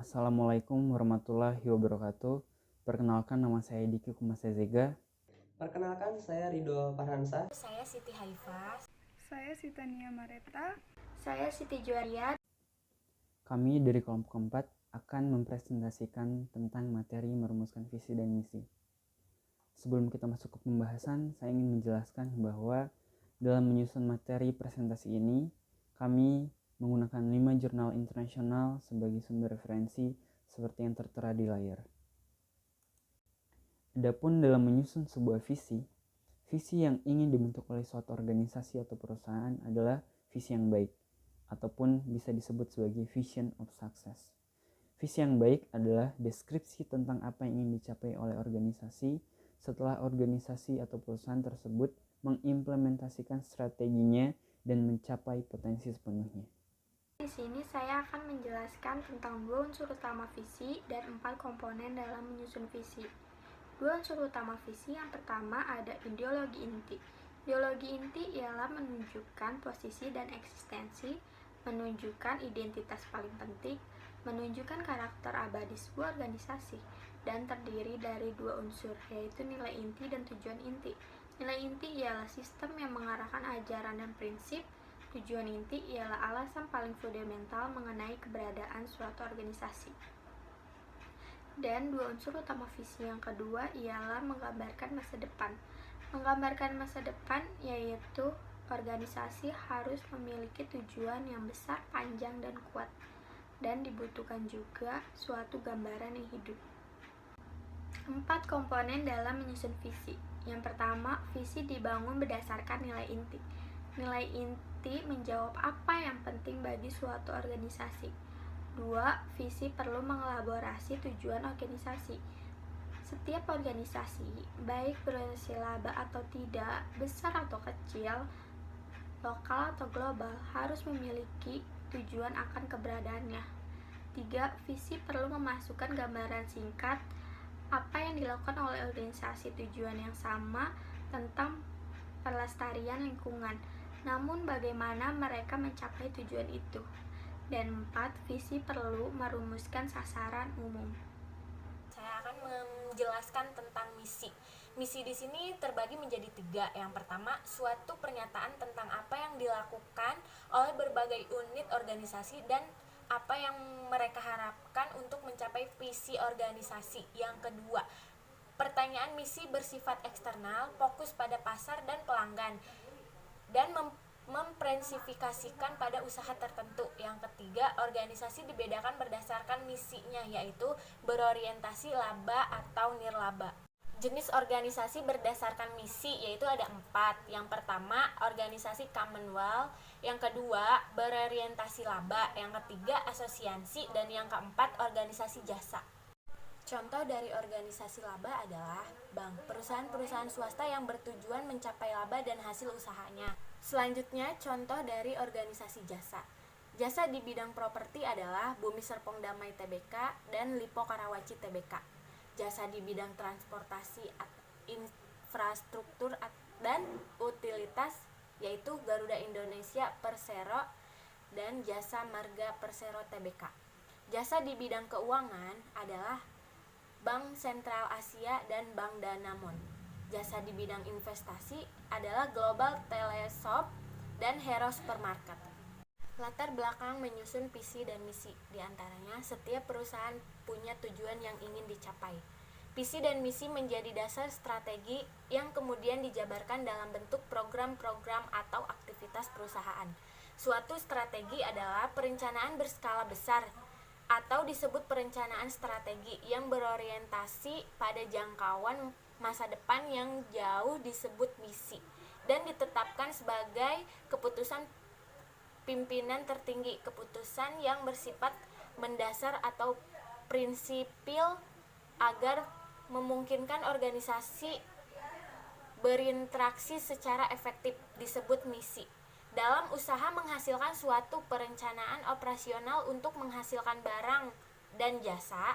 Assalamualaikum warahmatullahi wabarakatuh. Perkenalkan, nama saya Diki Kumasezega. Perkenalkan, saya Ridho Farhansa. Saya Siti Haifah. Saya Sitania Mareta. Saya Siti Juariat. Kami dari kelompok 4 akan mempresentasikan tentang materi merumuskan visi dan misi. Sebelum kita masuk ke pembahasan, saya ingin menjelaskan bahwa dalam menyusun materi presentasi ini, kami menggunakan 5 jurnal internasional sebagai sumber referensi seperti yang tertera di layar. Adapun dalam menyusun sebuah visi yang ingin dibentuk oleh suatu organisasi atau perusahaan adalah visi yang baik, ataupun bisa disebut sebagai vision of success. Visi yang baik adalah deskripsi tentang apa yang ingin dicapai oleh organisasi setelah organisasi atau perusahaan tersebut mengimplementasikan strateginya dan mencapai potensi sepenuhnya. Di sini saya akan menjelaskan tentang 2 unsur utama visi dan 4 komponen dalam menyusun visi. 2 unsur utama visi yang pertama ada ideologi inti. Ideologi inti ialah menunjukkan posisi dan eksistensi, menunjukkan identitas paling penting, menunjukkan karakter abadi sebuah organisasi, dan terdiri dari 2 unsur, yaitu nilai inti dan tujuan inti. Nilai inti ialah sistem yang mengarahkan ajaran dan prinsip. Tujuan inti ialah alasan paling fundamental mengenai keberadaan suatu organisasi. Dan 2 unsur utama visi yang kedua ialah menggambarkan masa depan. Menggambarkan masa depan yaitu organisasi harus memiliki tujuan yang besar, panjang, dan kuat. Dan dibutuhkan juga suatu gambaran yang hidup. 4 komponen dalam menyusun visi. Yang pertama, visi dibangun berdasarkan nilai inti. Nilai inti menjawab apa yang penting bagi suatu organisasi. 2. Visi perlu mengelaborasi tujuan organisasi. Setiap organisasi, baik berhasil laba atau tidak, besar atau kecil, lokal atau global, harus memiliki tujuan akan keberadaannya. 3. Visi perlu memasukkan gambaran singkat apa yang dilakukan oleh organisasi tujuan yang sama tentang pelestarian lingkungan. Namun bagaimana mereka mencapai tujuan itu? Dan 4. Visi perlu merumuskan sasaran umum. Saya akan menjelaskan tentang misi. Misi di sini terbagi menjadi 3. Yang pertama, suatu pernyataan tentang apa yang dilakukan oleh berbagai unit organisasi dan apa yang mereka harapkan untuk mencapai visi organisasi. Yang kedua, pertanyaan misi bersifat eksternal, fokus pada pasar dan pelanggan, dan memprinsipikasikan pada usaha tertentu. Yang ketiga, organisasi dibedakan berdasarkan misinya, yaitu berorientasi laba atau nirlaba. Jenis organisasi berdasarkan misi yaitu ada 4. Yang pertama, organisasi Commonwealth. Yang kedua, berorientasi laba. Yang ketiga, asosiasi. Dan yang keempat, organisasi jasa. Contoh dari organisasi laba adalah bank, perusahaan-perusahaan swasta yang bertujuan mencapai laba dan hasil usahanya. Selanjutnya, contoh dari organisasi jasa. Jasa di bidang properti adalah Bumi Serpong Damai Tbk dan Lipo Karawaci Tbk. Jasa di bidang transportasi, infrastruktur dan utilitas yaitu Garuda Indonesia Persero dan Jasa Marga Persero Tbk. Jasa di bidang keuangan adalah Bank Sentral Asia dan Bank Danamon. Jasa di bidang investasi adalah Global Teleshop dan Hero Supermarket. Latar belakang menyusun visi dan misi. Di antaranya, setiap perusahaan punya tujuan yang ingin dicapai. Visi dan misi menjadi dasar strategi yang kemudian dijabarkan dalam bentuk program-program atau aktivitas perusahaan. Suatu strategi adalah perencanaan berskala besar atau disebut perencanaan strategi yang berorientasi pada jangkauan masa depan yang jauh disebut misi dan ditetapkan sebagai keputusan pimpinan tertinggi, keputusan yang bersifat mendasar atau prinsipil agar memungkinkan organisasi berinteraksi secara efektif disebut misi. Dalam usaha menghasilkan suatu perencanaan operasional untuk menghasilkan barang dan jasa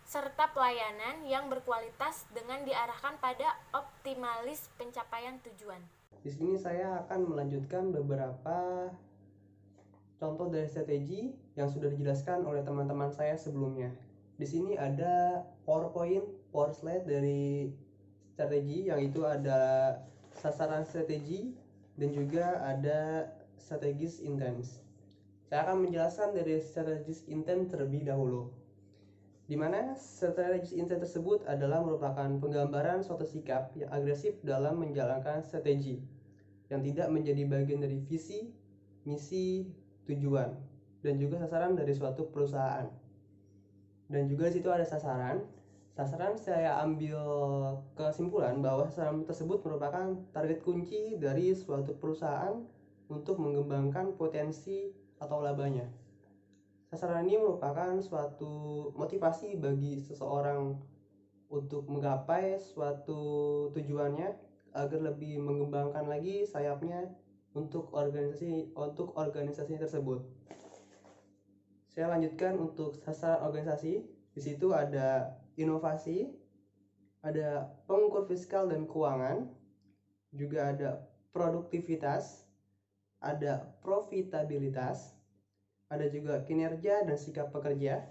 serta pelayanan yang berkualitas dengan diarahkan pada optimalis pencapaian tujuan. Di sini saya akan melanjutkan beberapa contoh dari strategi yang sudah dijelaskan oleh teman-teman saya sebelumnya. Di sini ada power slide dari strategi, yang itu ada sasaran strategi dan juga ada strategis intent. Saya akan menjelaskan dari strategis intent terlebih dahulu, di mana strategis intent tersebut adalah merupakan penggambaran suatu sikap yang agresif dalam menjalankan strategi yang tidak menjadi bagian dari visi, misi, tujuan, dan juga sasaran dari suatu perusahaan. Dan juga di situ ada sasaran. Sasaran saya ambil kesimpulan bahwa sasaran tersebut merupakan target kunci dari suatu perusahaan untuk mengembangkan potensi atau labanya. Sasaran ini merupakan suatu motivasi bagi seseorang untuk menggapai suatu tujuannya agar lebih mengembangkan lagi sayapnya untuk organisasi tersebut. Saya lanjutkan untuk sasaran organisasi. Di situ ada inovasi, ada pengukur fiskal dan keuangan, juga ada produktivitas, ada profitabilitas, ada juga kinerja dan sikap pekerja.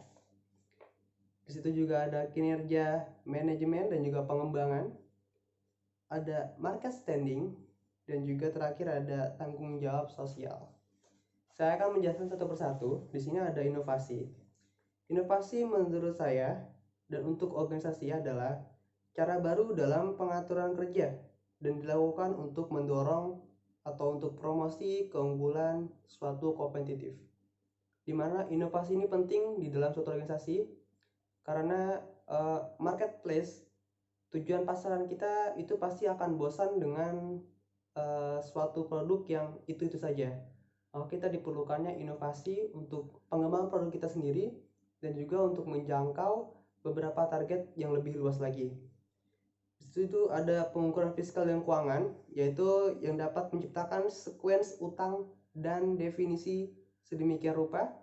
Di situ juga ada kinerja, manajemen dan juga pengembangan, ada market standing, dan juga terakhir ada tanggung jawab sosial. Saya akan menjelaskan satu persatu. Di sini ada inovasi. Inovasi menurut saya dan untuk organisasi adalah cara baru dalam pengaturan kerja dan dilakukan untuk mendorong atau untuk promosi keunggulan suatu kompetitif. Di mana inovasi ini penting di dalam suatu organisasi karena marketplace, tujuan pasaran kita itu pasti akan bosan dengan suatu produk yang itu saja. Kita diperlukannya inovasi untuk pengembangan produk kita sendiri dan juga untuk menjangkau beberapa target yang lebih luas lagi. Di situ ada pengukuran fiskal dan keuangan, yaitu yang dapat menciptakan sekuens utang dan definisi sedemikian rupa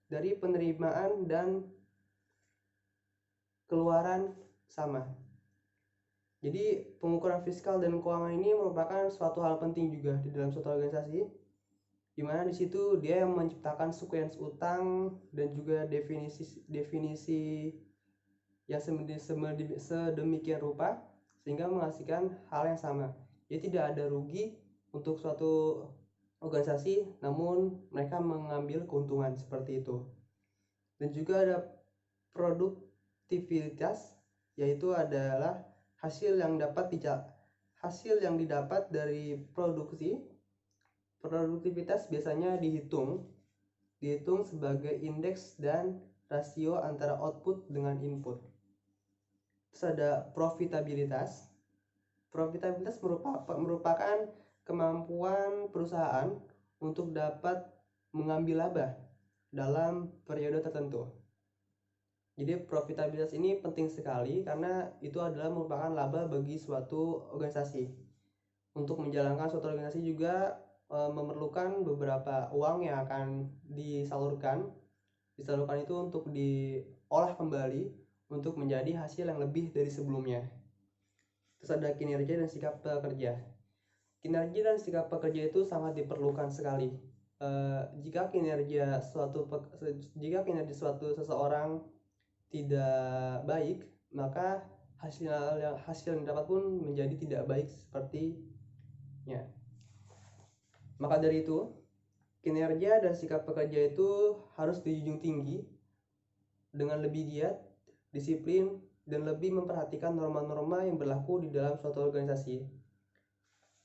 dari penerimaan dan keluaran sama. Jadi pengukuran fiskal dan keuangan ini merupakan suatu hal penting juga di dalam suatu organisasi, di mana di situ dia yang menciptakan sekuens utang dan juga definisi yang sedemikian rupa sehingga menghasilkan hal yang sama. Jadi tidak ada rugi untuk suatu organisasi, namun mereka mengambil keuntungan seperti itu. Dan juga ada produktivitas, yaitu adalah hasil yang didapat dari produksi. Produktivitas biasanya dihitung sebagai indeks dan rasio antara output dengan input. Terus ada profitabilitas. Profitabilitas merupakan kemampuan perusahaan untuk dapat mengambil laba dalam periode tertentu. Jadi profitabilitas ini penting sekali karena itu adalah merupakan laba bagi suatu organisasi. Untuk menjalankan suatu organisasi juga memerlukan beberapa uang yang akan disalurkan. Disalurkan itu untuk diolah kembali untuk menjadi hasil yang lebih dari sebelumnya. Terus ada kinerja dan sikap pekerja. Kinerja dan sikap pekerja itu sangat diperlukan sekali. Jika kinerja suatu seseorang tidak baik, maka hasil yang didapat pun menjadi tidak baik sepertinya. Maka dari itu, kinerja dan sikap pekerja itu harus dijunjung tinggi dengan lebih giat, disiplin, dan lebih memperhatikan norma-norma yang berlaku di dalam suatu organisasi.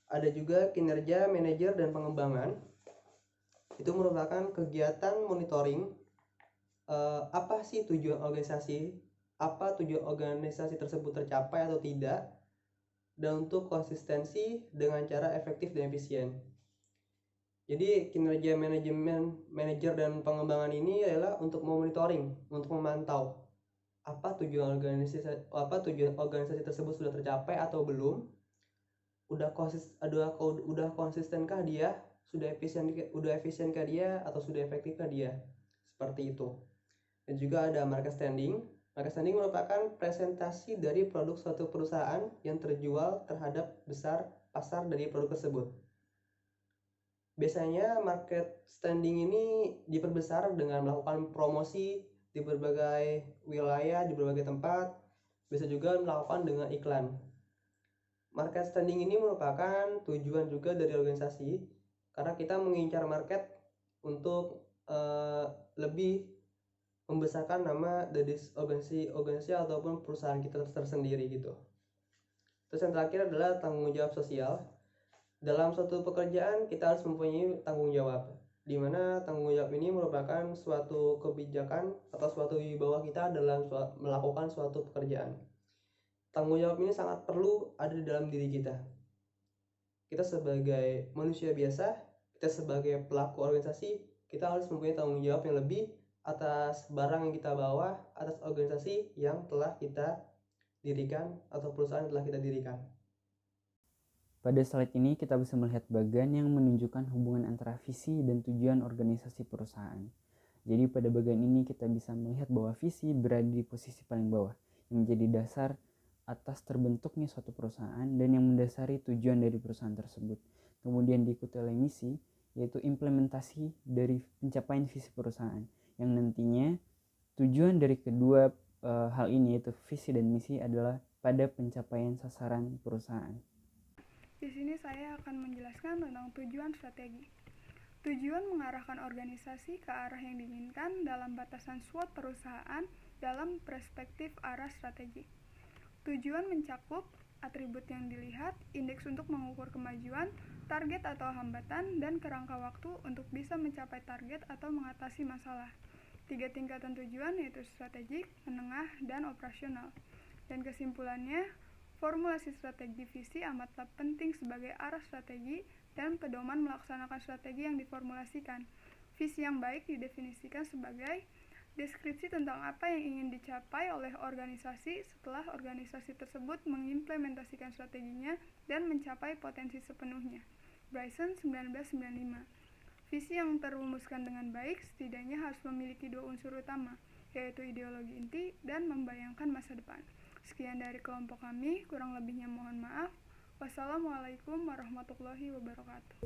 Ada juga kinerja manajer dan pengembangan. Itu merupakan kegiatan monitoring apa sih tujuan organisasi, apa tujuan organisasi tersebut tercapai atau tidak, dan untuk konsistensi dengan cara efektif dan efisien. Jadi kinerja manajer dan pengembangan ini adalah untuk memonitoring, untuk memantau apa tujuan organisasi tersebut sudah tercapai atau belum, udah konsistenkah dia, sudah efisienkah dia, atau sudah efektifkah dia, seperti itu. Dan juga ada market standing. Market standing merupakan presentasi dari produk suatu perusahaan yang terjual terhadap besar pasar dari produk tersebut. Biasanya market standing ini diperbesar dengan melakukan promosi di berbagai wilayah, di berbagai tempat, bisa juga melakukan dengan iklan. Market standing ini merupakan tujuan juga dari organisasi karena kita mengincar market untuk lebih membesarkan nama dari organisasi ataupun perusahaan kita tersendiri gitu. Terus yang terakhir adalah tanggung jawab sosial. Dalam suatu pekerjaan kita harus mempunyai tanggung jawab, di mana tanggung jawab ini merupakan suatu kebijakan atau suatu wibawa kita dalam melakukan suatu pekerjaan. Tanggung jawab ini sangat perlu ada di dalam diri kita. Kita sebagai manusia biasa, kita sebagai pelaku organisasi, kita harus mempunyai tanggung jawab yang lebih atas barang yang kita bawa, atas organisasi yang telah kita dirikan atau perusahaan yang telah kita dirikan. Pada slide ini kita bisa melihat bagian yang menunjukkan hubungan antara visi dan tujuan organisasi perusahaan. Jadi pada bagian ini kita bisa melihat bahwa visi berada di posisi paling bawah, yang menjadi dasar atas terbentuknya suatu perusahaan dan yang mendasari tujuan dari perusahaan tersebut. Kemudian diikuti oleh misi, yaitu implementasi dari pencapaian visi perusahaan, yang nantinya tujuan dari kedua hal ini, yaitu visi dan misi, adalah pada pencapaian sasaran perusahaan. Di sini saya akan menjelaskan tentang tujuan strategi. Tujuan mengarahkan organisasi ke arah yang diinginkan dalam batasan SWOT perusahaan dalam perspektif arah strategi. Tujuan mencakup atribut yang dilihat, indeks untuk mengukur kemajuan, target atau hambatan, dan kerangka waktu untuk bisa mencapai target atau mengatasi masalah. 3 tingkatan tujuan yaitu strategik, menengah, dan operasional. Dan kesimpulannya, formulasi strategi visi amatlah penting sebagai arah strategi dan pedoman melaksanakan strategi yang diformulasikan. Visi yang baik didefinisikan sebagai deskripsi tentang apa yang ingin dicapai oleh organisasi setelah organisasi tersebut mengimplementasikan strateginya dan mencapai potensi sepenuhnya. Bryson 1995. Visi yang terumuskan dengan baik setidaknya harus memiliki 2 unsur utama, yaitu ideologi inti dan membayangkan masa depan. Sekian dari kelompok kami, kurang lebihnya mohon maaf. Wassalamualaikum warahmatullahi wabarakatuh.